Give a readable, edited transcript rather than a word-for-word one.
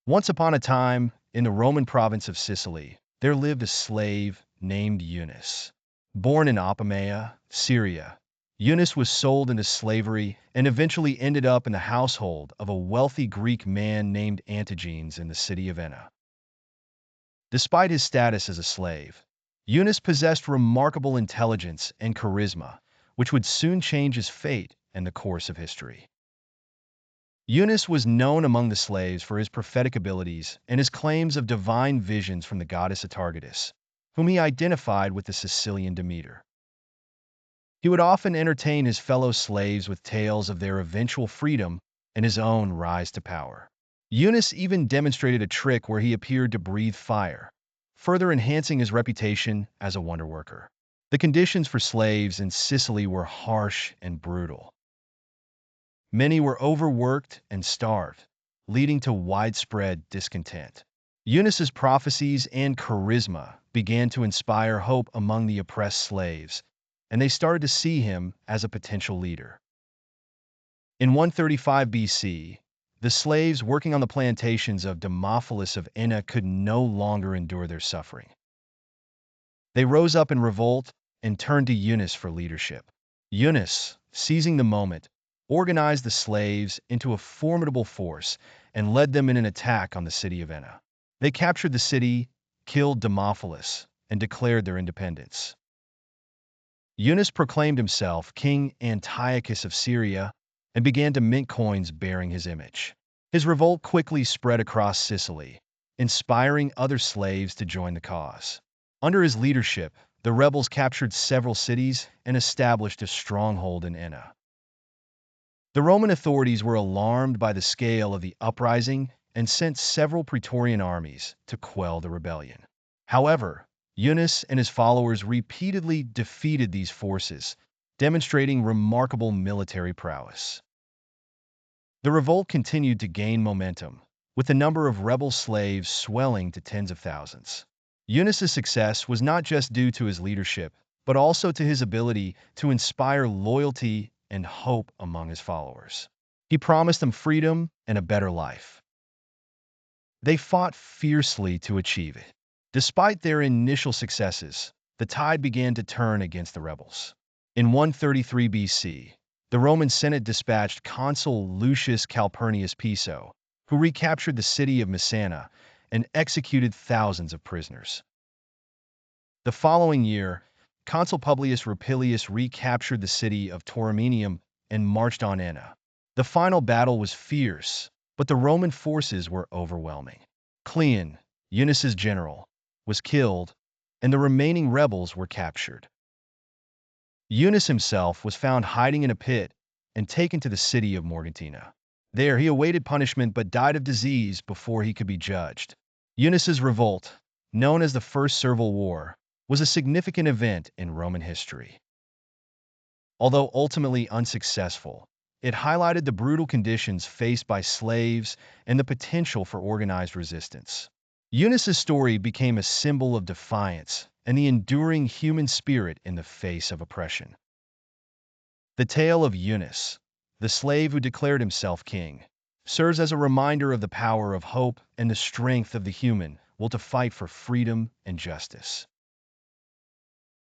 Once upon a time, in the Roman province of Sicily, there lived a slave named Eunus. Born in Apamea, Syria, Eunus was sold into slavery and eventually ended up in the household of a wealthy Greek man named Antigenes in the city of Enna. Despite his status as a slave, Eunus possessed remarkable intelligence and charisma, which would soon change his fate and the course of history. Eunus was known among the slaves for his prophetic abilities and his claims of divine visions from the goddess Atargatis, whom he identified with the Sicilian Demeter. He would often entertain his fellow slaves with tales of their eventual freedom and his own rise to power. Eunus even demonstrated a trick where he appeared to breathe fire, further enhancing his reputation as a wonder worker. The conditions for slaves in Sicily were harsh and brutal. Many were overworked and starved, leading to widespread discontent. Eunus's prophecies and charisma began to inspire hope among the oppressed slaves, and they started to see him as a potential leader. In 135 BC, the slaves working on the plantations of Demophilus of Enna could no longer endure their suffering. They rose up in revolt and turned to Eunus for leadership. Eunus, seizing the moment, organized the slaves into a formidable force and led them in an attack on the city of Enna. They captured the city, killed Demophilus, and declared their independence. Eunus proclaimed himself King Antiochus of Syria and began to mint coins bearing his image. His revolt quickly spread across Sicily, inspiring other slaves to join the cause. Under his leadership, the rebels captured several cities and established a stronghold in Enna. The Roman authorities were alarmed by the scale of the uprising and sent several Praetorian armies to quell the rebellion. However, Eunus and his followers repeatedly defeated these forces, demonstrating remarkable military prowess. The revolt continued to gain momentum, with the number of rebel slaves swelling to tens of thousands. Eunus's success was not just due to his leadership, but also to his ability to inspire loyalty and hope among his followers. He promised them freedom and a better life. They fought fiercely to achieve it. Despite their initial successes, the tide began to turn against the rebels. In 133 BC, the Roman Senate dispatched Consul Lucius Calpurnius Piso, who recaptured the city of Messana and executed thousands of prisoners. The following year, Consul Publius Rupilius recaptured the city of Tauromenium and marched on Enna. The final battle was fierce, but the Roman forces were overwhelming. Cleon, Eunus's general, was killed, and the remaining rebels were captured. Eunus himself was found hiding in a pit and taken to the city of Morgantina. There he awaited punishment but died of disease before he could be judged. Eunus's revolt, known as the First Servile War, was a significant event in Roman history. Although ultimately unsuccessful, it highlighted the brutal conditions faced by slaves and the potential for organized resistance. Eunus's story became a symbol of defiance and the enduring human spirit in the face of oppression. The tale of Eunus, the slave who declared himself king, serves as a reminder of the power of hope and the strength of the human will to fight for freedom and justice.